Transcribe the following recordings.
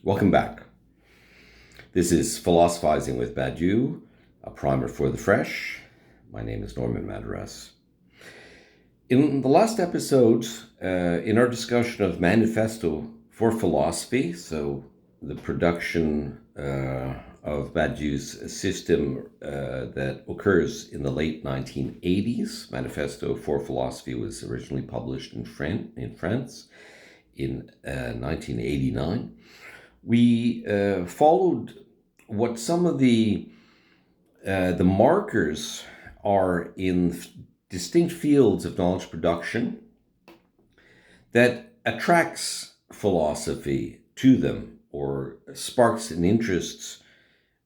Welcome back. This is Philosophizing with Badiou, a primer for the fresh. My name is Norman Madaras. In the last episode, in our discussion of Manifesto for Philosophy, so the production of Badiou's system that occurs in the late 1980s, Manifesto for Philosophy was originally published in France in 1989. We followed what some of the markers are in distinct fields of knowledge production that attracts philosophy to them or sparks an interest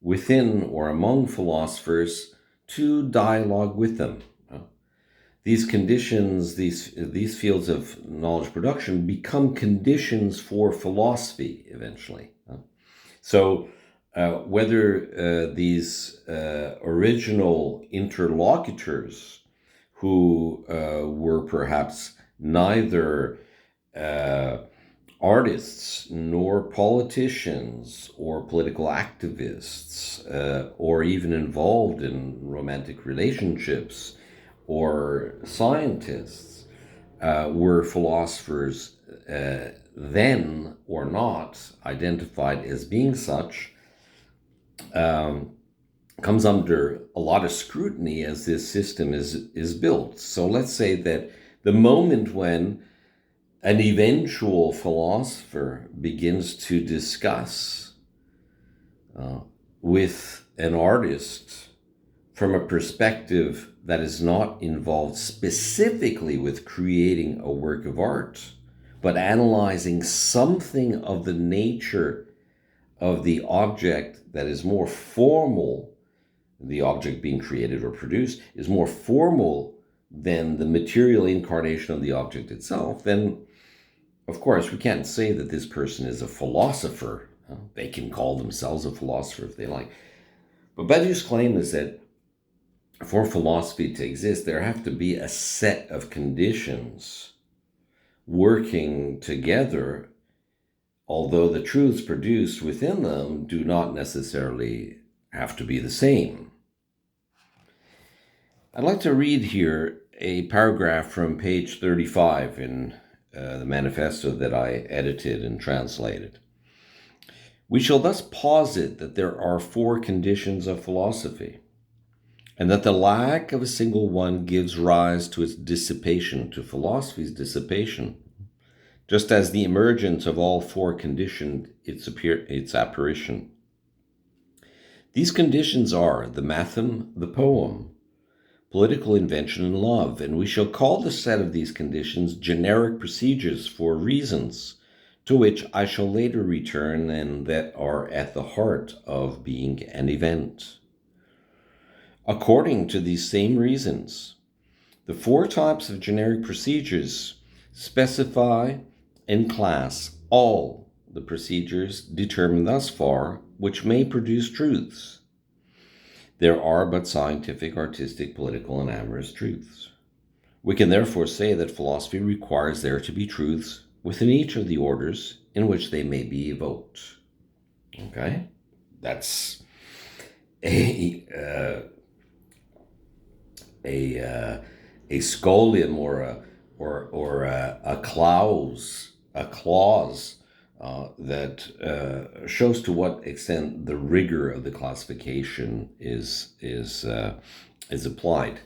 within or among philosophers to dialogue with them. These conditions, these fields of knowledge production become conditions for philosophy eventually. So whether these original interlocutors who were perhaps neither artists nor politicians or political activists or even involved in romantic relationships or scientists were philosophers then or not identified as being such, comes under a lot of scrutiny as this system is built. So let's say that the moment when an eventual philosopher begins to discuss with an artist from a perspective that is not involved specifically with creating a work of art, but analyzing something of the nature of the object that is more formal, the object being created or produced is more formal than the material incarnation of the object itself, then of course we can't say that this person is a philosopher. They can call themselves a philosopher if they like. But Badiou's claim is that for philosophy to exist, there have to be a set of conditions working together, although the truths produced within them do not necessarily have to be the same. I'd like to read here a paragraph from page 35 in the manifesto that I edited and translated. We shall thus posit that there are four conditions of philosophy, and that the lack of a single one gives rise to its dissipation, to philosophy's dissipation, just as the emergence of all four conditioned its apparition. These conditions are the matheme, the poem, political invention, and love, and we shall call the set of these conditions generic procedures for reasons, to which I shall later return and that are at the heart of being an event. According to these same reasons, the four types of generic procedures specify and class all the procedures determined thus far which may produce truths. There are but scientific, artistic, political, and amorous truths. We can therefore say that philosophy requires there to be truths within each of the orders in which they may be evoked. Okay? That's a scholium or a clause that shows to what extent the rigor of the classification is applied.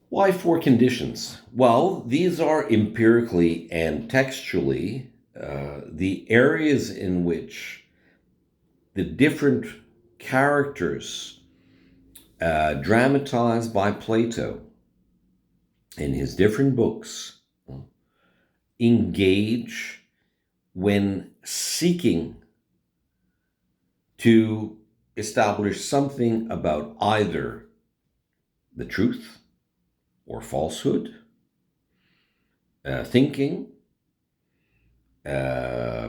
Why four conditions? Well, these are empirically and textually the areas in which the different characters dramatized by Plato in his different books engage when seeking to establish something about either the truth or falsehood, thinking,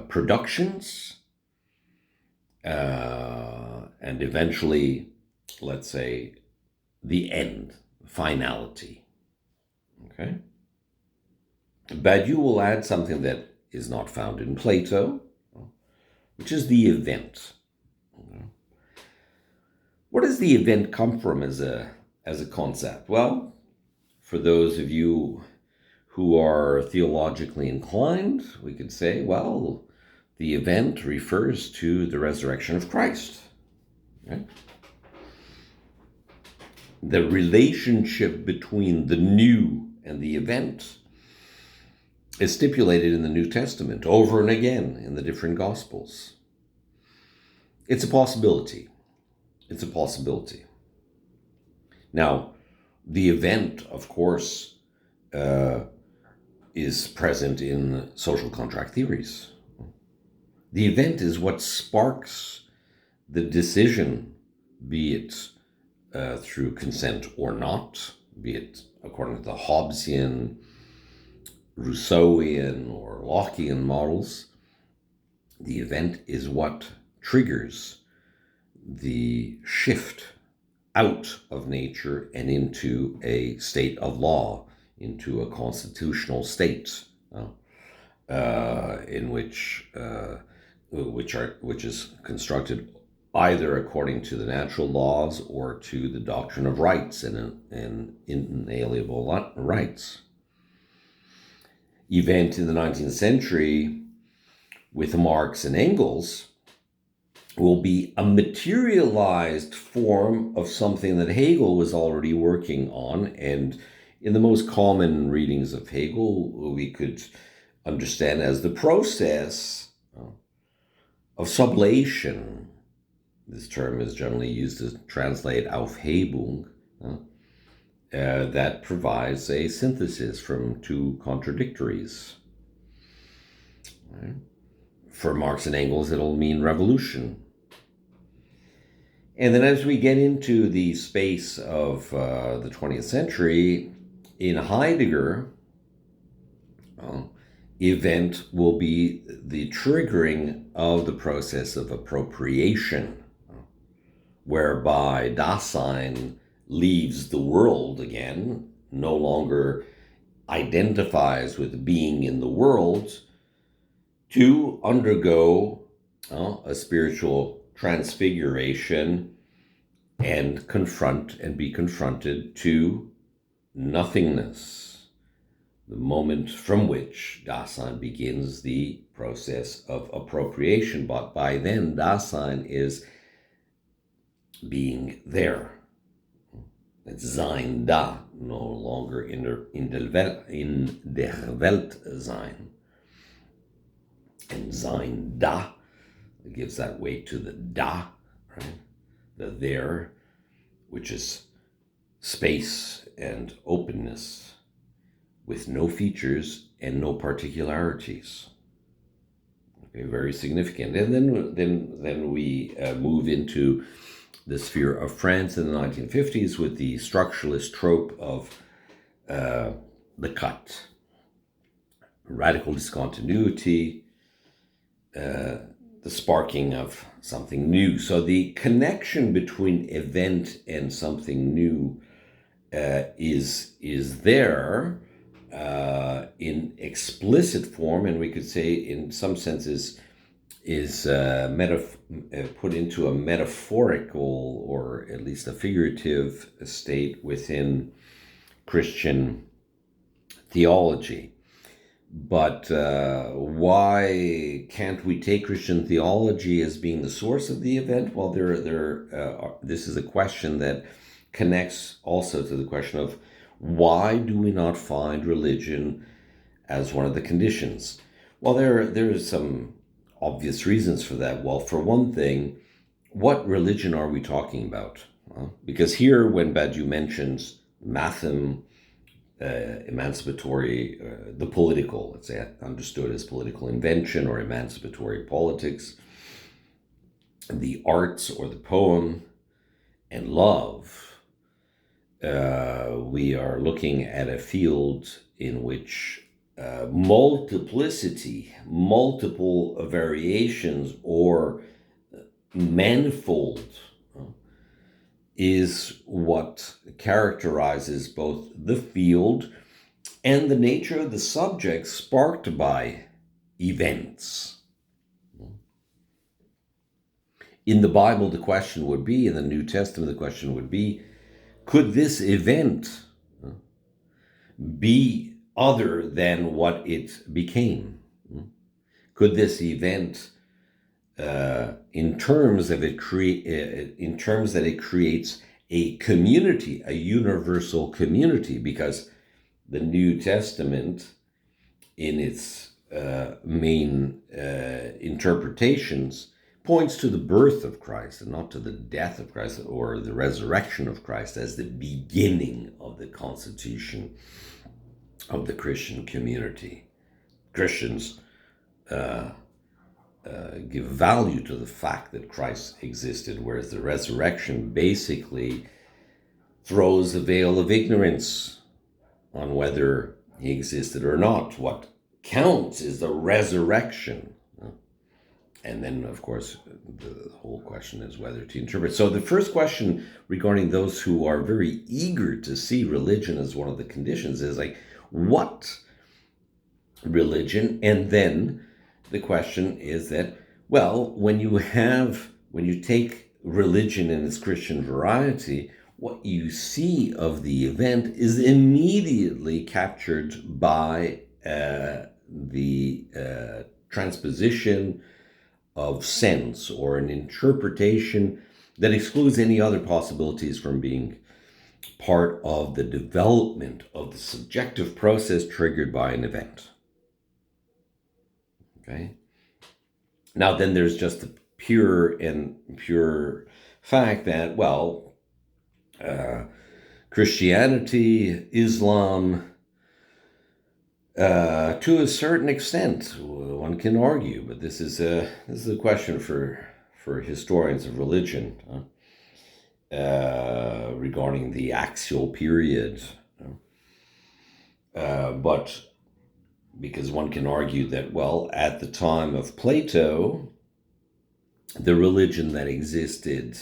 productions, and eventually, let's say, the end, finality. Okay? Badiou will add something that is not found in Plato, which is the event. Where does the event come from as a concept? Well, for those of you who are theologically inclined, we could say, well, the event refers to the resurrection of Christ. Right? The relationship between the new and the event is stipulated in the New Testament over and again in the different Gospels. It's a possibility. It's a possibility. Now, the event, of course, is present in social contract theories. The event is what sparks the decision, be it through consent or not, be it according to the Hobbesian, Rousseauian, or Lockean models. The event is what triggers the shift out of nature and into a state of law, into a constitutional state, in which is constructed either according to the natural laws or to the doctrine of rights and inalienable rights. Event in the 19th century with Marx and Engels will be a materialized form of something that Hegel was already working on. And in the most common readings of Hegel, we could understand as the process of sublation. This term is generally used to translate Aufhebung, that provides a synthesis from two contradictories. Right? For Marx and Engels, it'll mean revolution. And then as we get into the space of the 20th century, in Heidegger, event will be the triggering of the process of appropriation, whereby Dasein leaves the world again, no longer identifies with being in the world, to undergo a spiritual transfiguration and be confronted to nothingness, the moment from which Dasein begins the process of appropriation. But by then, Dasein is being there. It's Sein da, no longer in der Welt sein. And Sein da gives that weight to the da, right? The there, which is space and openness with no features and no particularities. Okay, very significant. And then we move into the sphere of France in the 1950s with the structuralist trope of the cut, radical discontinuity, the sparking of something new. So the connection between event and something new is there in explicit form, and we could say in some senses is put into a metaphorical or at least a figurative state within Christian theology. But why can't we take Christian theology as being the source of the event? Well, this is a question that connects also to the question of why do we not find religion as one of the conditions? Well, there are some obvious reasons for that. Well, for one thing, what religion are we talking about? Because here, when Badiou mentions mathem, emancipatory, the political, let's say understood as political invention or emancipatory politics, the arts or the poem, and love, we are looking at a field in which multiplicity, multiple variations, or manifold is what characterizes both the field and the nature of the subject sparked by events. In the Bible, the question would be, in the New Testament, the question would be, could this event be other than what it became? Could this event, in terms that it creates a community, a universal community, because the New Testament, in its main interpretations, points to the birth of Christ and not to the death of Christ or the resurrection of Christ as the beginning of the constitution of the Christian community. Christians give value to the fact that Christ existed, whereas the resurrection basically throws a veil of ignorance on whether he existed or not. What counts is the resurrection. And then, of course, the whole question is whether to interpret. So the first question regarding those who are very eager to see religion as one of the conditions is like, what religion? And then the question is that, well, when you take religion in its Christian variety, what you see of the event is immediately captured by the transposition of sense, or an interpretation that excludes any other possibilities from being part of the development of the subjective process triggered by an event. Okay? Now then there's just the pure fact that, well, Christianity, Islam, to a certain extent, one can argue, but this is a question for historians of religion regarding the axial period. But because one can argue that, well, at the time of Plato, the religion that existed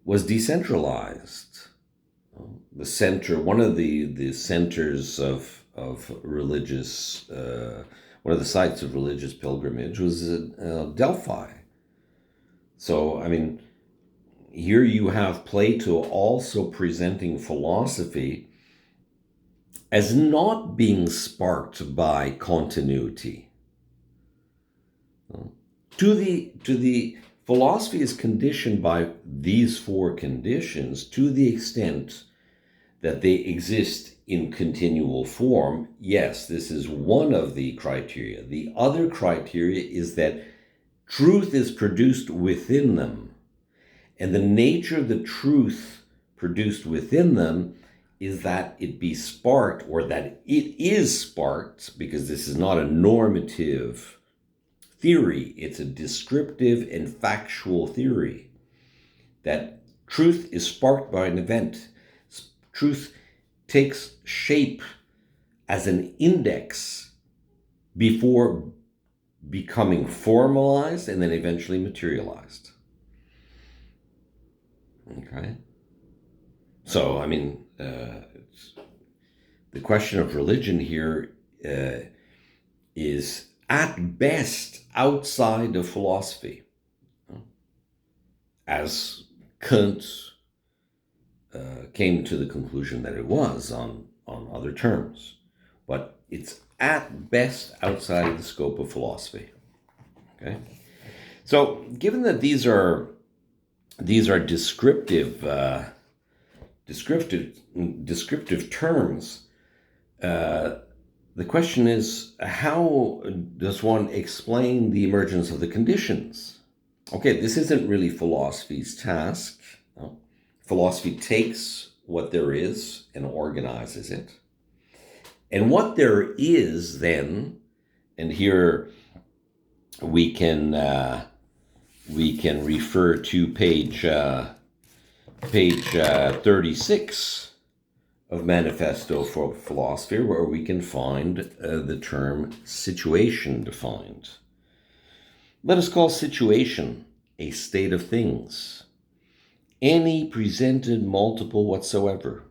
was decentralized. The center, one of the centers of religious, one of the sites of religious pilgrimage was Delphi. So, I mean, here you have Plato also presenting philosophy as not being sparked by continuity. To the philosophy is conditioned by these four conditions to the extent that they exist in continual form. Yes, this is one of the criteria. The other criteria is that truth is produced within them. And the nature of the truth produced within them is that it be sparked, or that it is sparked, because this is not a normative theory, it's a descriptive and factual theory, that truth is sparked by an event. Truth takes shape as an index before becoming formalized and then eventually materialized. Okay? So, I mean, the question of religion here is at best outside of philosophy, as Kant came to the conclusion that it was on other terms, but it's at best outside of the scope of philosophy. Okay, so given that these are descriptive terms, the question is, how does one explain the emergence of the conditions? Okay, this isn't really philosophy's task. No. Philosophy takes what there is and organizes it. And what there is then, and here we can refer to page 36 of Manifesto for Philosophy, where we can find the term situation defined. Let us call situation a state of things, any presented multiple whatsoever,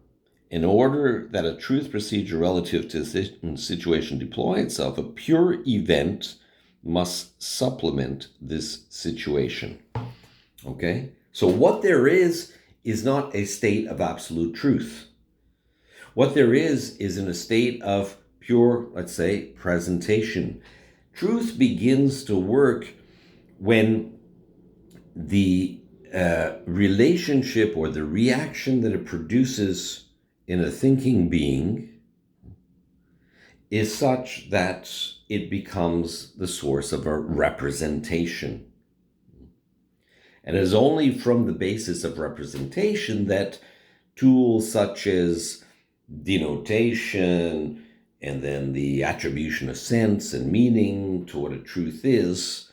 in order that a truth procedure relative to a situation deploy itself. A pure event must supplement this situation. Okay? So what there is not a state of absolute truth. What there is in a state of pure, let's say, presentation. Truth begins to work when the relationship or the reaction that it produces in a thinking being is such that it becomes the source of a representation. And it is only from the basis of representation that tools such as denotation and then the attribution of sense and meaning to what a truth is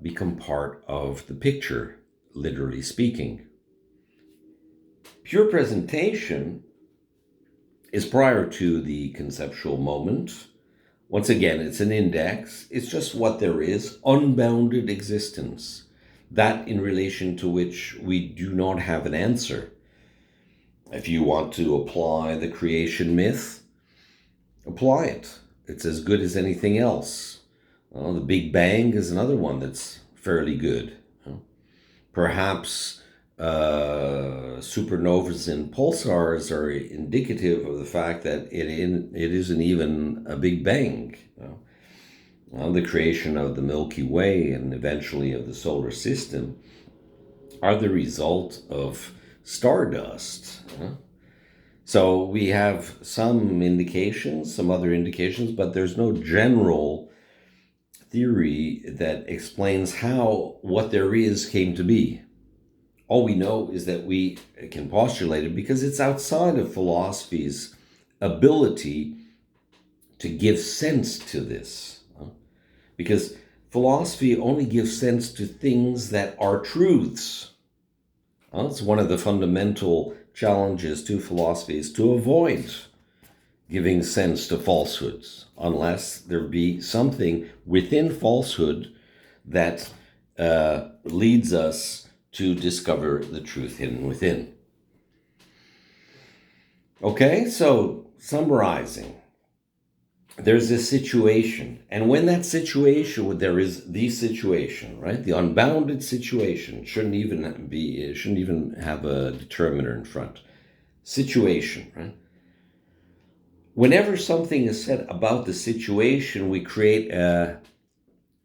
become part of the picture, literally speaking. Pure presentation is prior to the conceptual moment. Once again, it's an index. It's just what there is, unbounded existence, that in relation to which we do not have an answer. If you want to apply the creation myth, apply it. It's as good as anything else. The Big Bang is another one that's fairly good. Perhaps supernovas and pulsars are indicative of the fact that it isn't even a Big Bang. The creation of the Milky Way and eventually of the solar system are the result of stardust. So we have some indications, some other indications, but there's no general theory that explains how what there is came to be. All we know is that we can postulate it because it's outside of philosophy's ability to give sense to this. Because philosophy only gives sense to things that are truths. It's one of the fundamental challenges to philosophy is to avoid giving sense to falsehoods, unless there be something within falsehood that leads us to discover the truth hidden within. Okay, so summarizing, there's a situation, and when that situation, there is the situation, right? The unbounded situation shouldn't even have a determiner in front. Situation, right? Whenever something is said about the situation, we create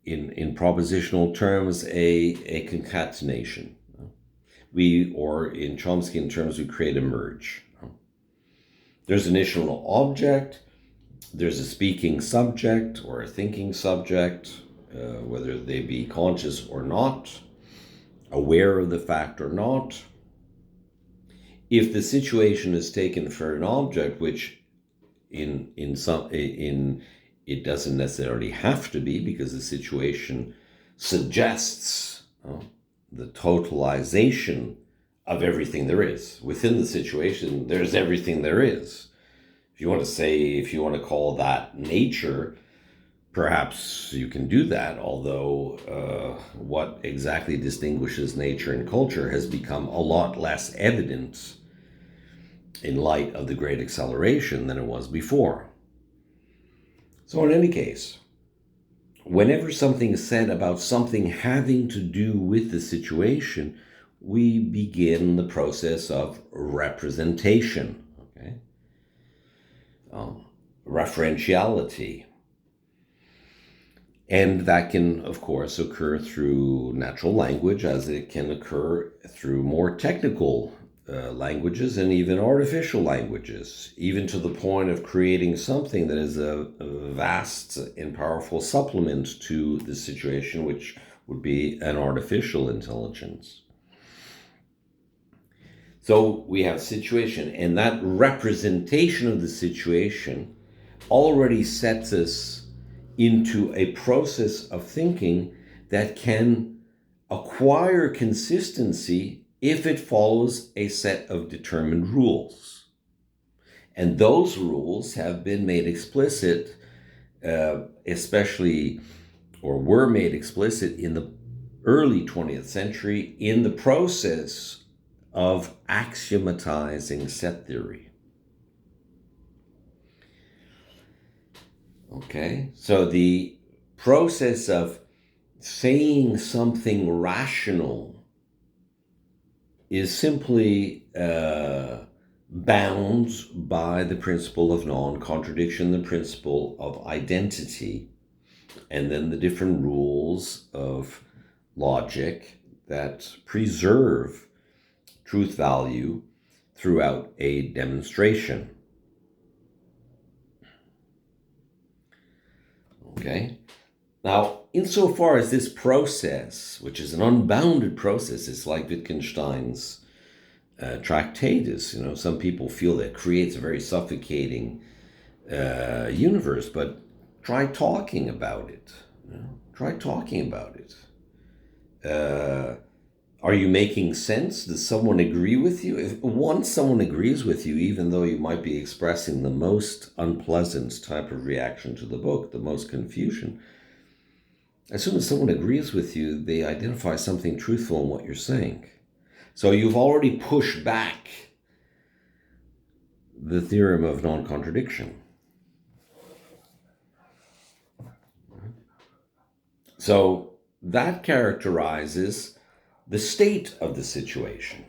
in propositional terms a concatenation. Or in Chomskyan terms, we create a merge. There's an initial object, there's a speaking subject or a thinking subject, whether they be conscious or not, aware of the fact or not. If the situation is taken for an object, which it doesn't necessarily have to be, because the situation suggests the totalization of everything there is. Within the situation, there's everything there is. If you want to call that nature, perhaps you can do that, although what exactly distinguishes nature and culture has become a lot less evident in light of the great acceleration than it was before. So in any case, whenever something is said about something having to do with the situation, we begin the process of representation, okay? Referentiality. And that can, of course, occur through natural language, as it can occur through more technical languages and even artificial languages, even to the point of creating something that is a vast and powerful supplement to the situation, which would be an artificial intelligence. So we have situation, and that representation of the situation already sets us into a process of thinking that can acquire consistency if it follows a set of determined rules. And those rules have been made explicit, especially, or were made explicit in the early 20th century in the process of axiomatizing set theory. Okay, so the process of saying something rational is simply bound by the principle of non-contradiction, the principle of identity, and then the different rules of logic that preserve truth value throughout a demonstration. Okay? Now, insofar as this process, which is an unbounded process, it's like Wittgenstein's Tractatus, some people feel that creates a very suffocating universe, but try talking about it. Try talking about it. Are you making sense? Does someone agree with you? If once someone agrees with you, even though you might be expressing the most unpleasant type of reaction to the book, the most confusion, as soon as someone agrees with you, they identify something truthful in what you're saying. So you've already pushed back the theorem of non-contradiction. So that characterizes the state of the situation.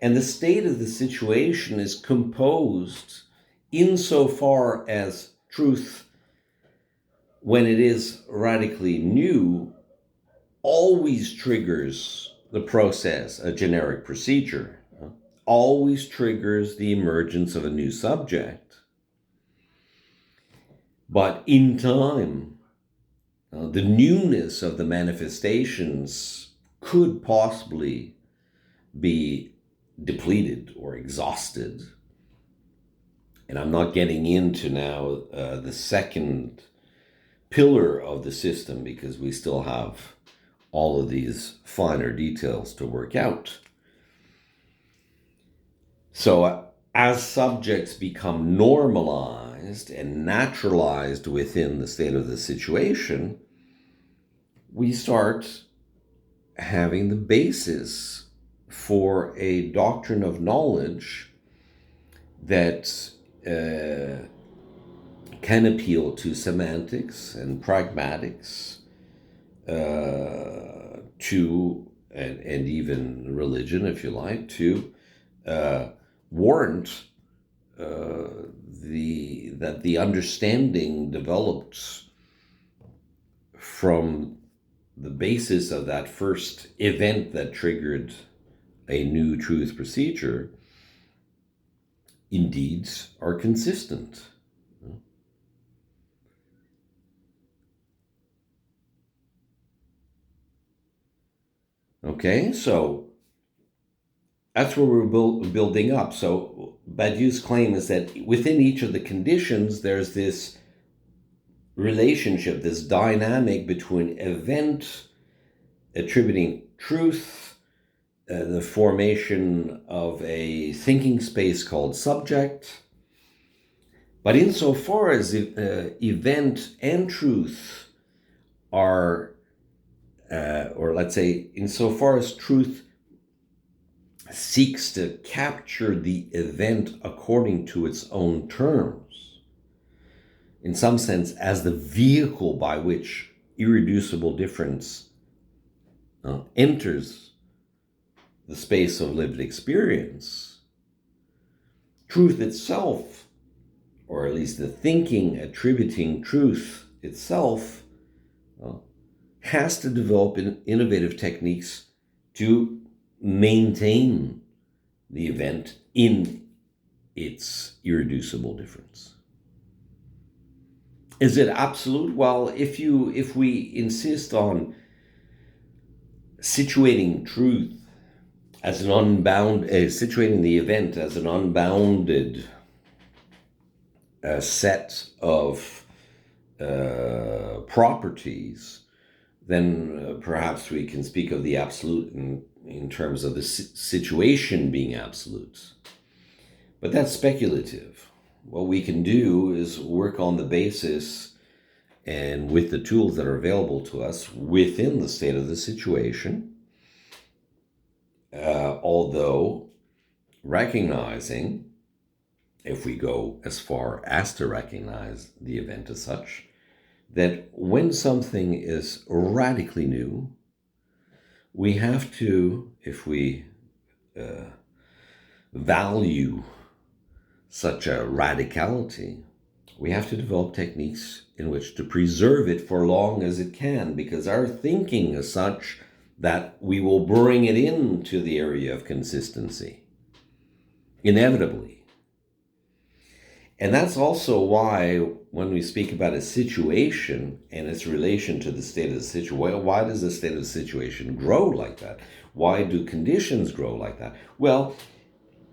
And the state of the situation is composed insofar as truth, when it is radically new, always triggers the process, a generic procedure, always triggers the emergence of a new subject. But in time, the newness of the manifestations could possibly be depleted or exhausted. And I'm not getting into now the second pillar of the system, because we still have all of these finer details to work out. So as subjects become normalized and naturalized within the state of the situation, we start having the basis for a doctrine of knowledge that can appeal to semantics and pragmatics, and even religion, if you like, to warrant that the understanding developed from the basis of that first event that triggered a new truth procedure indeed are consistent. Okay, so that's where we're building up. So Badiou's claim is that within each of the conditions, there's this relationship, this dynamic between event attributing truth, the formation of a thinking space called subject. But insofar as event and truth are, or let's say, insofar as truth seeks to capture the event according to its own terms, in some sense as the vehicle by which irreducible difference enters the space of lived experience, truth itself, or at least the thinking attributing truth itself, has to develop innovative techniques to maintain the event in its irreducible difference. Is it absolute? Well, if we insist on situating truth as an situating the event as an unbounded set of properties, then perhaps we can speak of the absolute in terms of the situation being absolute. But that's speculative. What we can do is work on the basis and with the tools that are available to us within the state of the situation, although recognizing, if we go as far as to recognize the event as such, that when something is radically new, we have to, if we value such a radicality, we have to develop techniques in which to preserve it for long as it can, because our thinking is such that we will bring it into the area of consistency, inevitably. And that's also why when we speak about a situation and its relation to the state of the situation, why does the state of the situation grow like that? Why do conditions grow like that? Well,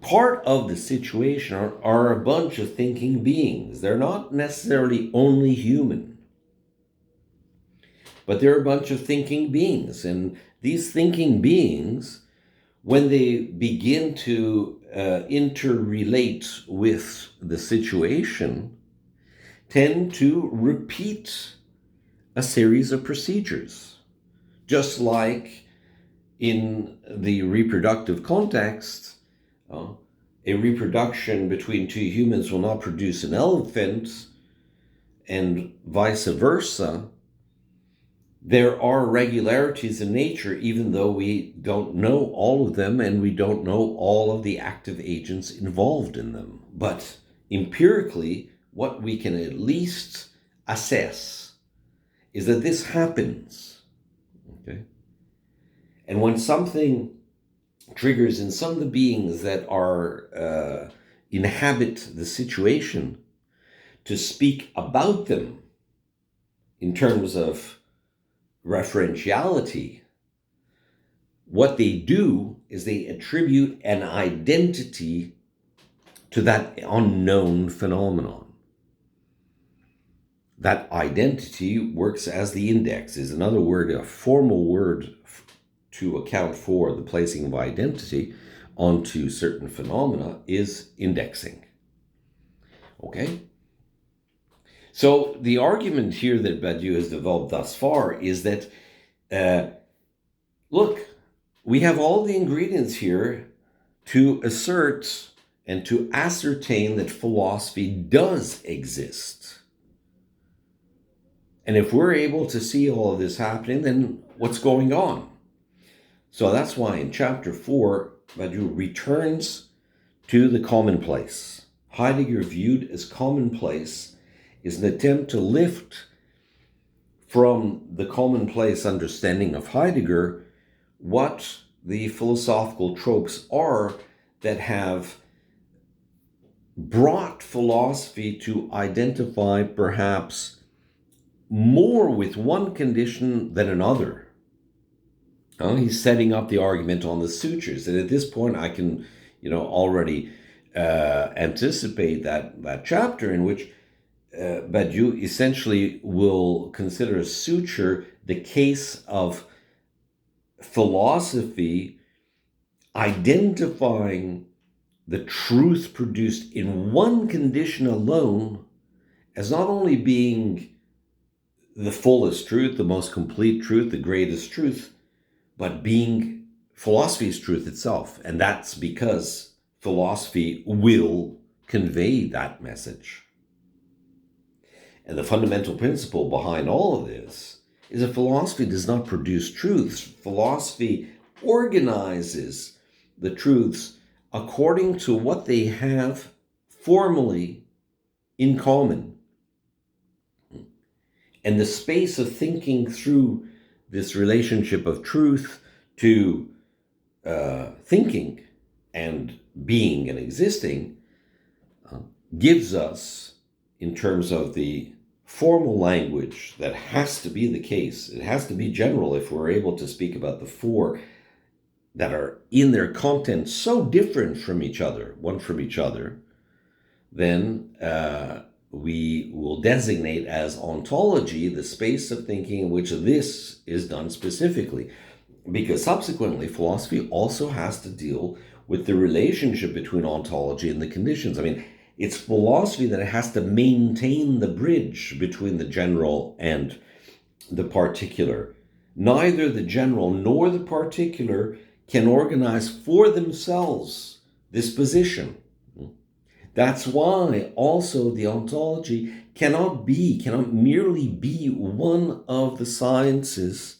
part of the situation are a bunch of thinking beings. They're not necessarily only human, but they're a bunch of thinking beings. And these thinking beings, when they begin to interrelate with the situation, tend to repeat a series of procedures. Just like in the reproductive context, a reproduction between two humans will not produce an elephant, and vice versa. There are regularities in nature, even though we don't know all of them and we don't know all of the active agents involved in them. But empirically, what we can at least assess is that this happens. Okay? And when something triggers in some of the beings that are inhabit the situation, to speak about them in terms of referentiality, what they do is they attribute an identity to that unknown phenomenon. That identity works as the index, is another word, a formal word to account for the placing of identity onto certain phenomena is indexing. Okay? So the argument here that Badiou has developed thus far is that, look, we have all the ingredients here to assert and to ascertain that philosophy does exist. And if we're able to see all of this happening, then what's going on? So that's why in chapter 4, Badiou returns to the commonplace. Heidegger viewed as commonplace is an attempt to lift from the commonplace understanding of Heidegger what the philosophical tropes are that have brought philosophy to identify perhaps more with one condition than another. He's setting up the argument on the sutures, and at this point I can, already anticipate that chapter in which Badiou essentially will consider a suture the case of philosophy identifying the truth produced in one condition alone as not only being the fullest truth, the most complete truth, the greatest truth, but being philosophy's truth itself. And that's because philosophy will convey that message. And the fundamental principle behind all of this is that philosophy does not produce truths. Philosophy organizes the truths according to what they have formally in common. And the space of thinking through this relationship of truth to thinking and being and existing gives us, in terms of the formal language that has to be the case, it has to be general if we're able to speak about the four that are in their content so different from each other, then we will designate as ontology the space of thinking in which this is done specifically. Because subsequently, philosophy also has to deal with the relationship between ontology and the conditions. I mean, it's philosophy that has to maintain the bridge between the general and the particular. Neither the general nor the particular can organize for themselves this position. That's why also the ontology cannot merely be one of the sciences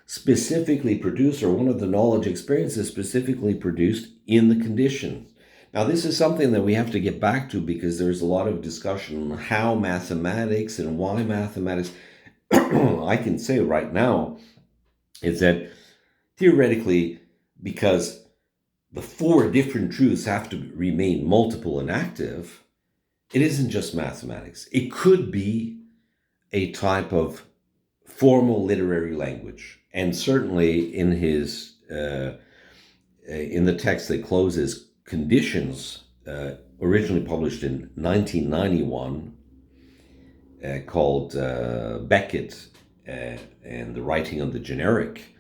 specifically produced, or one of the knowledge experiences specifically produced in the condition. Now, this is something that we have to get back to, because there's a lot of discussion on how mathematics and why mathematics. I can say right now is that theoretically, because the four different truths have to remain multiple and active, it isn't just mathematics. It could be a type of formal literary language. And certainly in his in the text that closes Conditions, originally published in 1991, called Beckett and the Writing on the Generic,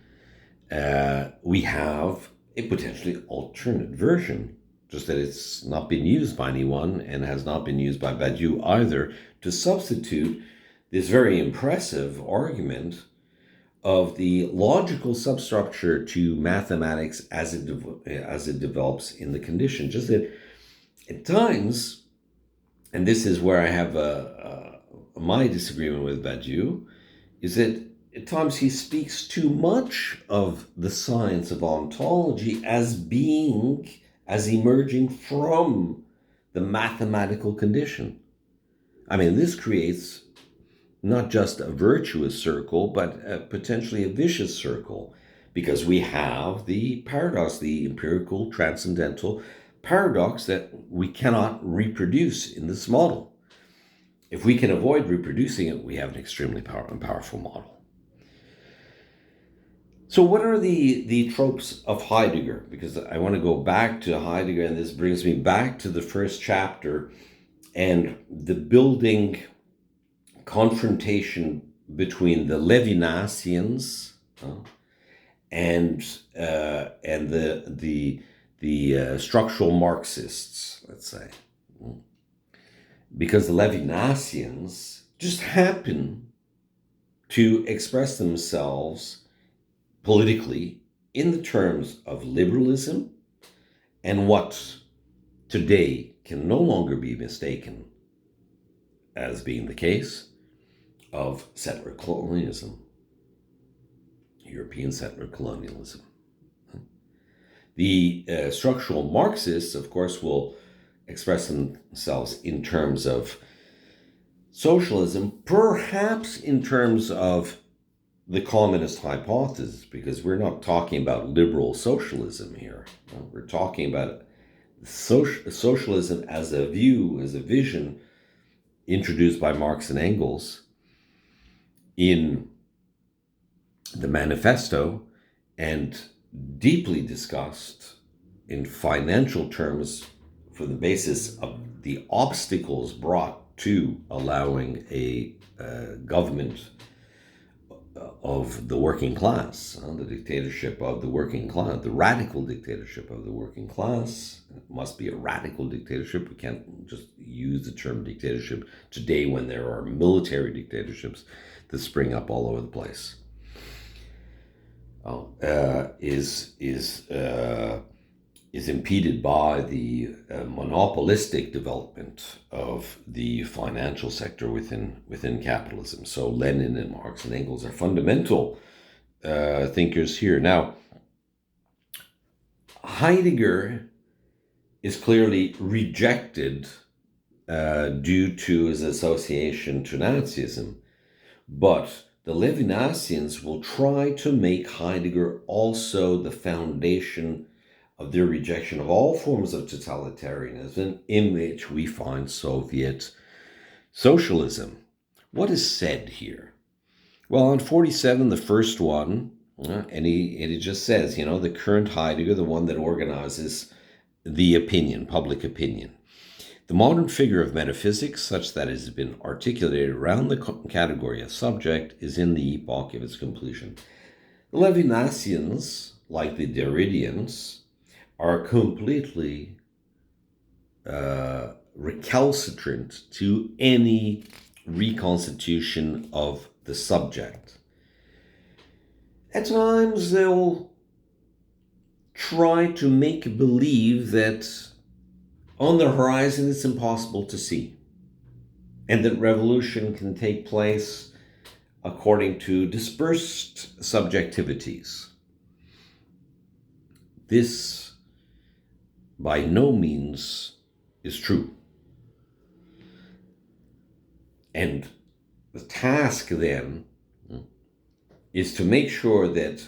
we have a potentially alternate version, just that it's not been used by anyone and has not been used by Badiou either, to substitute this very impressive argument of the logical substructure to mathematics as it develops in the condition. Just that at times, and this is where I have my disagreement with Badiou, is that at times he speaks too much of the science of ontology as emerging from the mathematical condition. I mean, this creates not just a virtuous circle, but potentially a vicious circle, because we have the paradox, the empirical transcendental paradox, that we cannot reproduce in this model. If we can avoid reproducing it, we have an extremely powerful model. So what are the tropes of Heidegger? Because I want to go back to Heidegger, and this brings me back to the first chapter and the building confrontation between the Levinasians and the structural Marxists, let's say, because the Levinasians just happen to express themselves politically in the terms of liberalism and what today can no longer be mistaken as being the case of settler colonialism, European settler colonialism. The structural Marxists, of course, will express themselves in terms of socialism, perhaps in terms of the communist hypothesis, because we're not talking about liberal socialism here. We're talking about socialism as a view, as a vision introduced by Marx and Engels in the manifesto, and deeply discussed in financial terms for the basis of the obstacles brought to allowing a government of the working class, the dictatorship of the working class, the radical dictatorship of the working class. It must be a radical dictatorship. We can't just use the term dictatorship today when there are military dictatorships that spring up all over the place. Is impeded by the monopolistic development of the financial sector within capitalism. So Lenin and Marx and Engels are fundamental thinkers here. Now, Heidegger is clearly rejected due to his association to Nazism, but the Levinasians will try to make Heidegger also the foundation of their rejection of all forms of totalitarianism, in which we find Soviet socialism. What is said here? Well, on 47, the first one, and he just says, the current Heidegger, the one that organizes the opinion, public opinion. The modern figure of metaphysics, such that it has been articulated around the category of subject, is in the epoch of its completion. The Levinasians, like the Derridians, are completely recalcitrant to any reconstitution of the subject. At times, they'll try to make believe that on the horizon it's impossible to see, and that revolution can take place according to dispersed subjectivities. This by no means is true. And the task then is to make sure that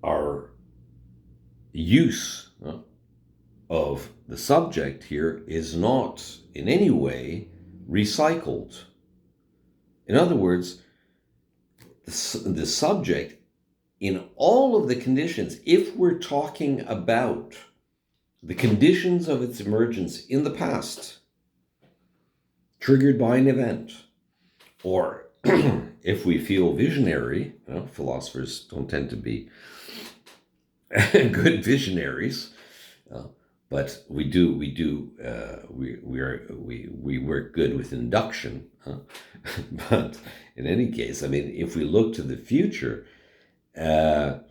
our use of the subject here is not in any way recycled. In other words, the subject, in all of the conditions, if we're talking about the conditions of its emergence in the past, triggered by an event, or if we feel visionary, philosophers don't tend to be good visionaries, but we work good with induction. But in any case, I mean, if we look to the future, the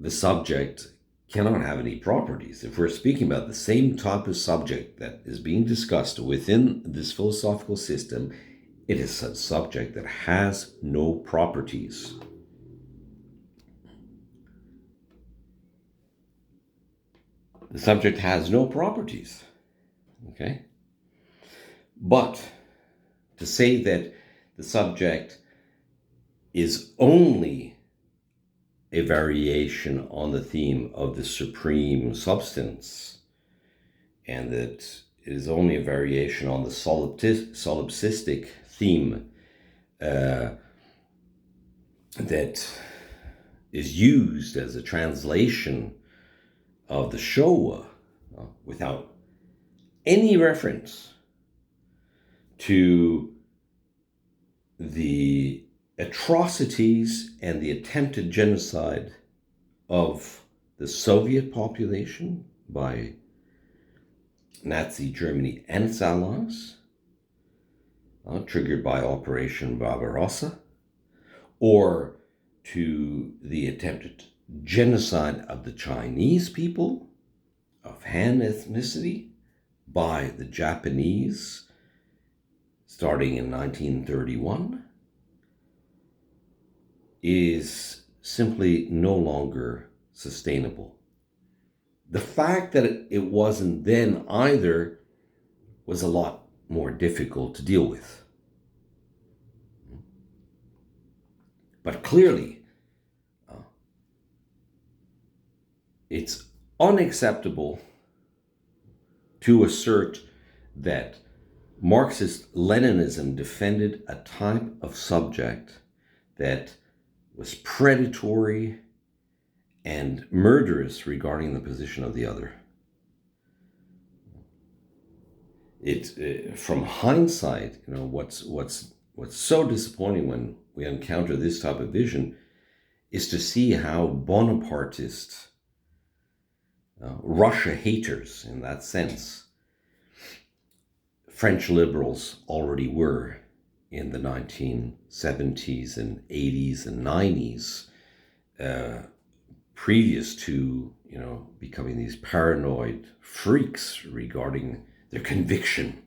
subject cannot have any properties. If we're speaking about the same type of subject that is being discussed within this philosophical system, it is a subject that has no properties. The subject has no properties. Okay? But to say that the subject is only a variation on the theme of the supreme substance, and that it is only a variation on the solipsistic theme that is used as a translation of the Showa, without any reference to the atrocities and the attempted genocide of the Soviet population by Nazi Germany and its allies, triggered by Operation Barbarossa, or to the attempted genocide of the Chinese people of Han ethnicity by the Japanese starting in 1931, is simply no longer sustainable. The fact that it wasn't then either was a lot more difficult to deal with. But clearly, it's unacceptable to assert that Marxist-Leninism defended a type of subject that was predatory and murderous regarding the position of the other. From hindsight, what's so disappointing when we encounter this type of vision is to see how Bonapartist, Russia haters in that sense, French liberals already were in the 1970s and 80s and 90s, previous to, becoming these paranoid freaks regarding their conviction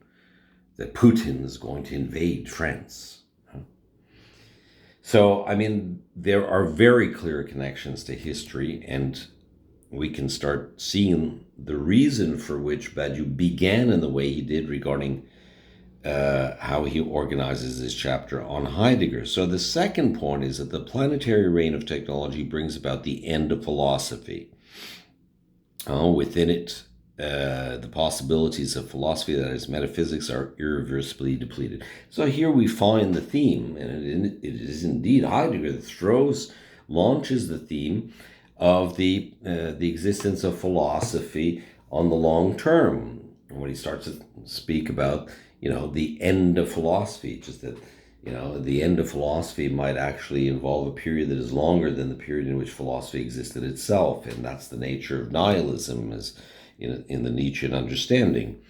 that Putin is going to invade France. So, I mean, there are very clear connections to history, and we can start seeing the reason for which Badiou began in the way he did regarding how he organizes this chapter on Heidegger. So the second point is that the planetary reign of technology brings about the end of philosophy. Within it, the possibilities of philosophy, that is metaphysics, are irreversibly depleted. So here we find the theme, and it is indeed Heidegger that launches the theme of the existence of philosophy on the long term. And when he starts to speak about, the end of philosophy, just that, the end of philosophy might actually involve a period that is longer than the period in which philosophy existed itself. And that's the nature of nihilism, as in the Nietzschean understanding.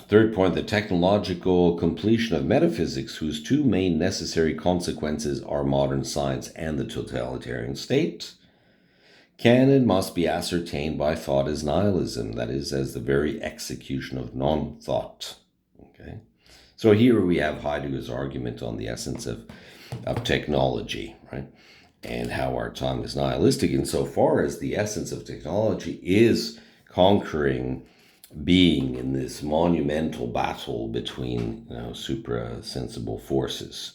Third point, the technological completion of metaphysics, whose two main necessary consequences are modern science and the totalitarian state, can and must be ascertained by thought as nihilism, that is, as the very execution of non-thought. Okay, so here we have Heidegger's argument on the essence of technology, right? And how our time is nihilistic insofar as the essence of technology is conquering being in this monumental battle between supra-sensible forces.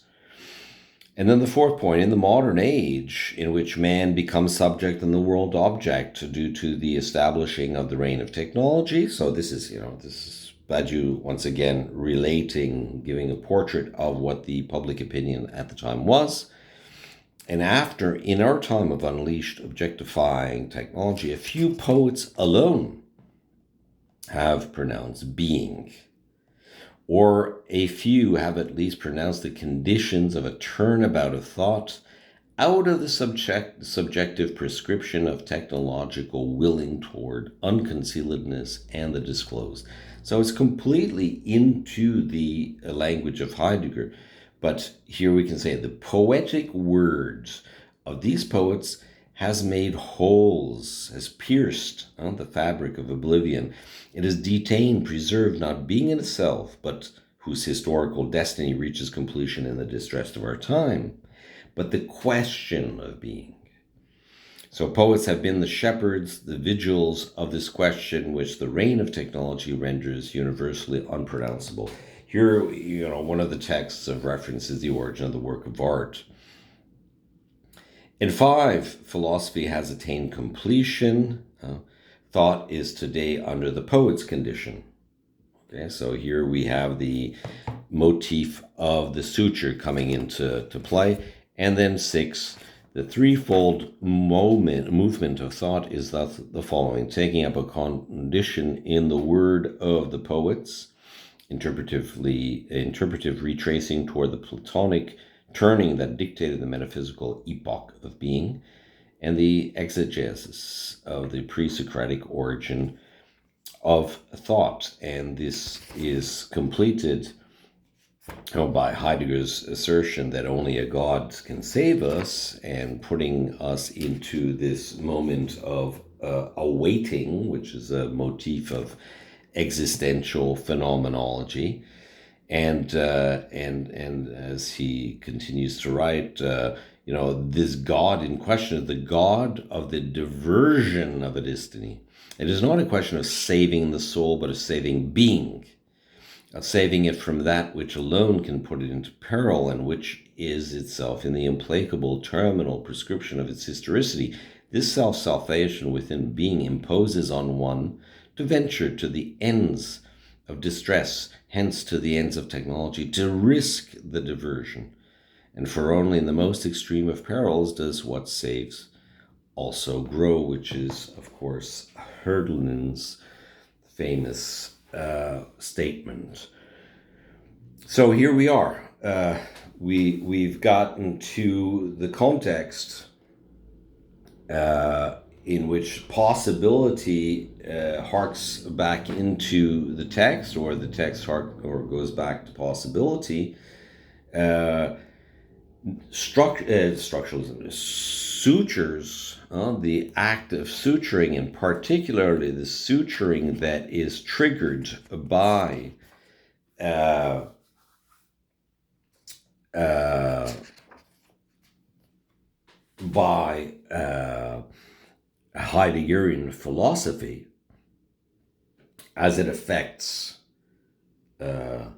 And then the fourth point, in the modern age in which man becomes subject and the world object due to the establishing of the reign of technology. So this is Badiou once again relating, giving a portrait of what the public opinion at the time was. And after, in our time of unleashed objectifying technology, a few poets alone have pronounced being, or a few have at least pronounced the conditions of a turnabout of thought out of the subjective prescription of technological willing toward unconcealedness and the disclosed. So it's completely into the language of Heidegger. But here we can say the poetic words of these poets has made holes, has pierced the fabric of oblivion. It has detained, preserved, not being in itself, but whose historical destiny reaches completion in the distress of our time, but the question of being. So poets have been the shepherds, the vigils of this question, which the reign of technology renders universally unpronounceable. Here, one of the texts of reference is the origin of the work of art. In 5, philosophy has attained completion. Thought is today under the poet's condition. Okay, so here we have the motif of the suture coming into play. And then 6, the threefold movement of thought is thus the following: taking up a condition in the word of the poets, interpretive retracing toward the Platonic turning that dictated the metaphysical epoch of being, and the exegesis of the pre-Socratic origin of thought. And this is completed by Heidegger's assertion that only a God can save us, and putting us into this moment of awaiting, which is a motif of existential phenomenology. And as he continues to write, this God in question is the God of the diversion of a destiny. It is not a question of saving the soul, but of saving being, of saving it from that which alone can put it into peril, and which is itself in the implacable terminal prescription of its historicity. This self-salvation within being imposes on one to venture to the ends of distress, hence to the ends of technology, to risk the diversion. And for only in the most extreme of perils does what saves also grow, which is, of course, Hölderlin's famous statement. So here we are. We've gotten to the context in which possibility harks back into the text, or the text goes back to possibility. Structuralism, sutures, the act of suturing, and particularly the suturing that is triggered by Heideggerian philosophy, as it affects the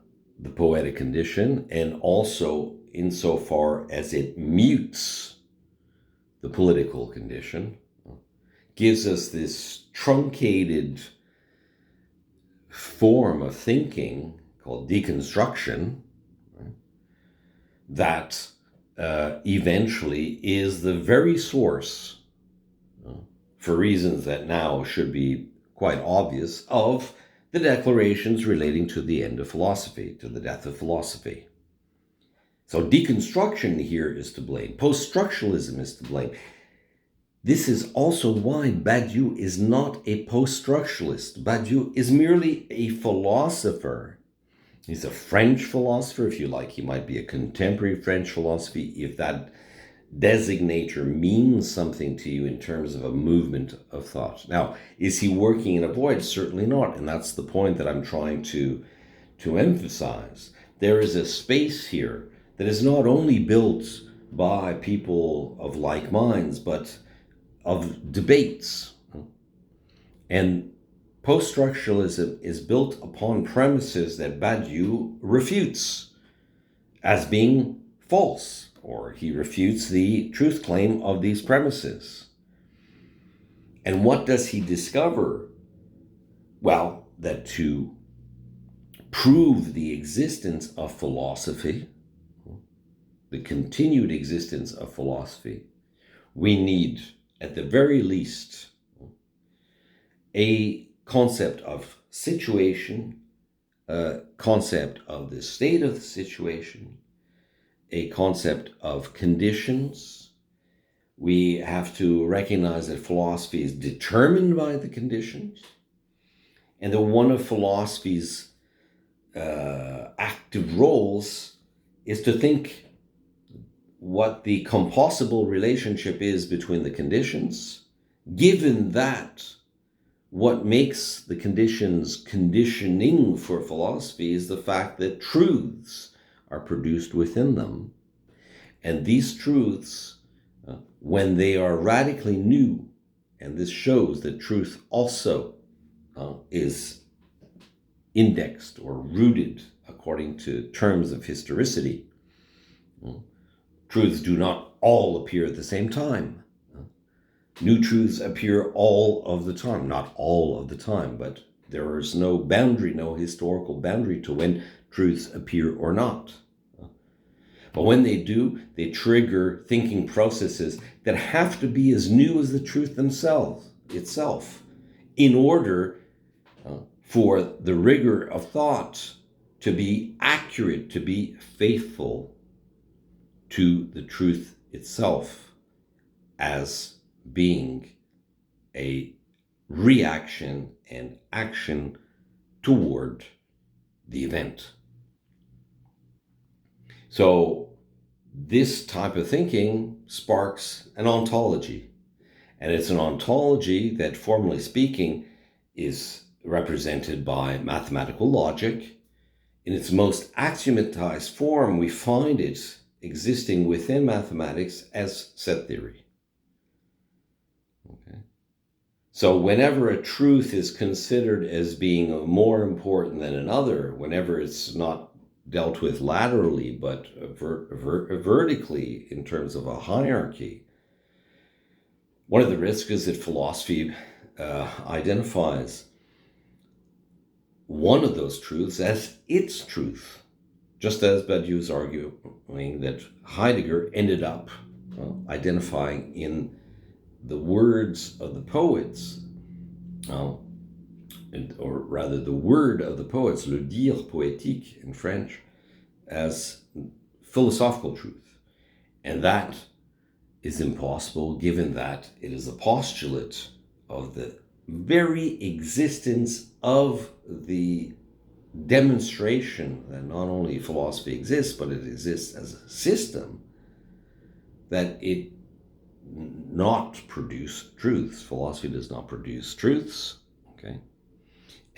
poetic condition, and also insofar as it mutes the political condition, gives us this truncated form of thinking called deconstruction, right, that eventually is the very source, for reasons that now should be quite obvious, of the declarations relating to the end of philosophy, to the death of philosophy. So deconstruction here is to blame. Post-structuralism is to blame. This is also why Badiou is not a post-structuralist. Badiou is merely a philosopher. He's a French philosopher, if you like. He might be a contemporary French philosophy, if that designator means something to you in terms of a movement of thought. Now, is he working in a void? Certainly not. And that's the point that I'm trying to emphasize. There is a space here that is not only built by people of like minds, but of debates. And post-structuralism is built upon premises that Badiou refutes as being false, or he refutes the truth claim of these premises. And what does he discover? Well, that to prove the existence of philosophy, the continued existence of philosophy, we need, at the very least, a concept of situation, a concept of the state of the situation, a concept of conditions. We have to recognize that philosophy is determined by the conditions, and that one of philosophy's active roles is to think what the compossible relationship is between the conditions, given that what makes the conditions conditioning for philosophy is the fact that truths are produced within them. And these truths, when they are radically new, and this shows that truth also is indexed or rooted according to terms of historicity. Truths do not all appear at the same time. New truths appear all of the time, not all of the time, but there is no boundary, no historical boundary to when truths appear or not. But when they do, they trigger thinking processes that have to be as new as the truth itself, in order for the rigor of thought to be accurate, to be faithful to the truth itself as being a reaction and action toward the event. So this type of thinking sparks an ontology. And it's an ontology that, formally speaking, is represented by mathematical logic. In its most axiomatized form, we find it existing within mathematics as set theory. Okay. So whenever a truth is considered as being more important than another, whenever it's not dealt with laterally, but vertically in terms of a hierarchy, one of the risks is that philosophy identifies one of those truths as its truth, just as Badiou is arguing that Heidegger ended up identifying in the words of the poets, or rather the word of the poets, le dire poétique in French, as philosophical truth. And that is impossible, given that it is a postulate of the very existence of the demonstration that not only philosophy exists, but it exists as a system, that it not produce truths. Philosophy does not produce truths, okay?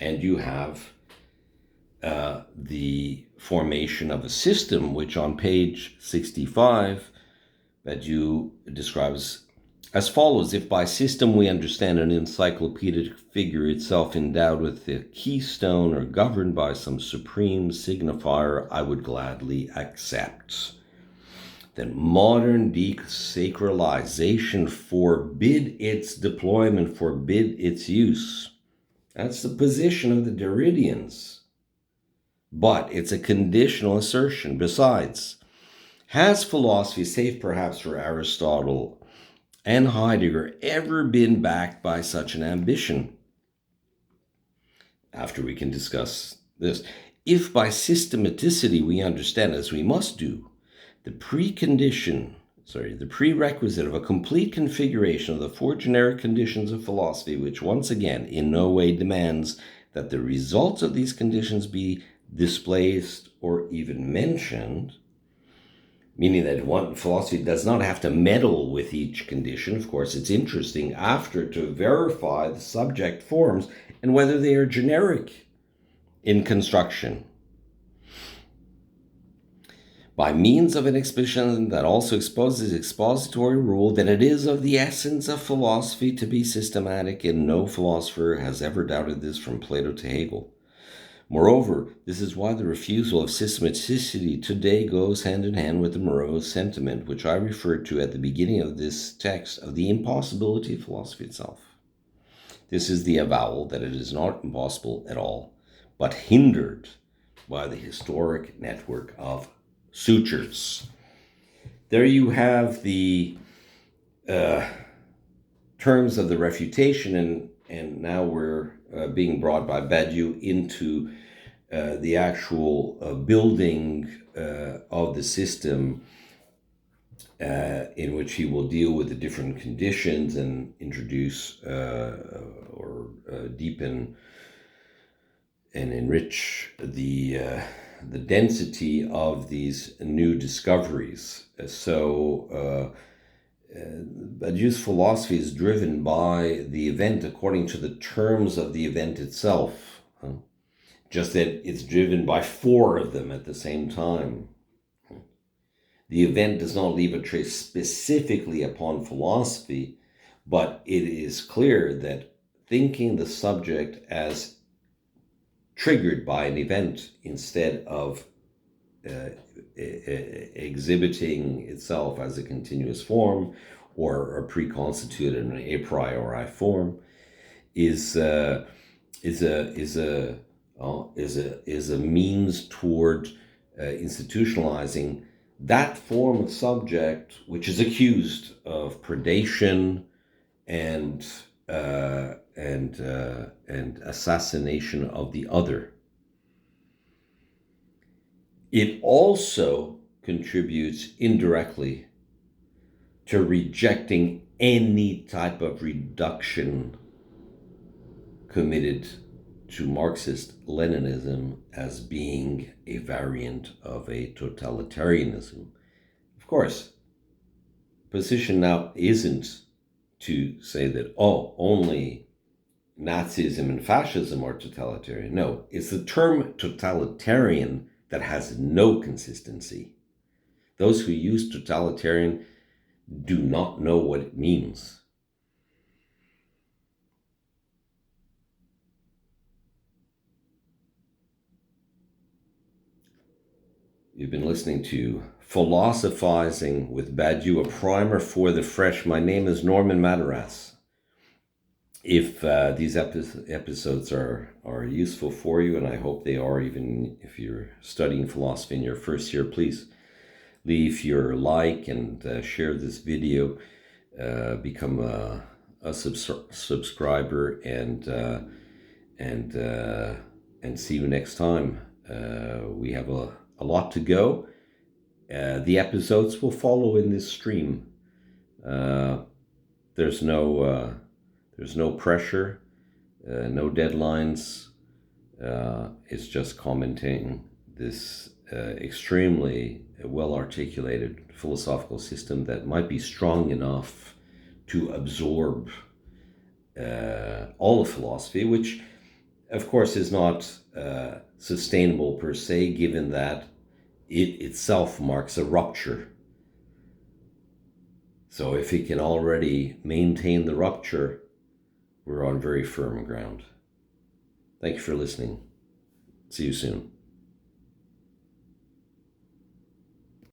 And you have the formation of a system, which on page 65, Badiou describes as follows: if by system we understand an encyclopedic figure itself endowed with the keystone or governed by some supreme signifier, I would gladly accept. Then modern desacralization forbid its deployment, forbid its use. That's the position of the Derridians. But it's a conditional assertion. Besides, has philosophy, save perhaps for Aristotle and Heidegger, ever been backed by such an ambition? After we can discuss this, if by systematicity we understand, as we must do, the prerequisite of a complete configuration of the four generic conditions of philosophy, which once again in no way demands that the results of these conditions be displaced or even mentioned, meaning that one philosophy does not have to meddle with each condition. Of course, it's interesting after to verify the subject forms and whether they are generic in construction. By means of an exposition that also exposes expository rule, that it is of the essence of philosophy to be systematic, and no philosopher has ever doubted this from Plato to Hegel. Moreover, this is why the refusal of systematicity today goes hand in hand with the morose sentiment which I referred to at the beginning of this text of the impossibility of philosophy itself. This is the avowal that it is not impossible at all, but hindered by the historic network of sutures. There you have the terms of the refutation, and now we're being brought by Badiou into the actual building of the system, in which he will deal with the different conditions and introduce or deepen and enrich the density of these new discoveries. So Badiou's philosophy is driven by the event according to the terms of the event itself. Just that it's driven by four of them at the same time. The event does not leave a trace specifically upon philosophy, but it is clear that thinking the subject as triggered by an event instead of exhibiting itself as a continuous form or a preconstituted and a priori form is a means toward institutionalizing that form of subject which is accused of predation and assassination of the other. It also contributes indirectly to rejecting any type of reduction committed to Marxist-Leninism as being a variant of a totalitarianism. Of course, position now isn't to say that, only Nazism and fascism are totalitarian. No, it's the term totalitarian that has no consistency. Those who use totalitarian do not know what it means. You've been listening to Philosophizing with Badiou, a primer for the fresh. My name is Norman Mataras. If these episodes are useful for you, and I hope they are, even if you're studying philosophy in your first year, please leave your like and share this video. Become a subscriber, and see you next time. We have a lot to go. The episodes will follow in this stream. There's no pressure, no deadlines. It's just commenting this extremely well-articulated philosophical system that might be strong enough to absorb all of philosophy, which of course is not sustainable per se, given that it itself marks a rupture. So if it can already maintain the rupture, we're on very firm ground. Thank you for listening. See you soon.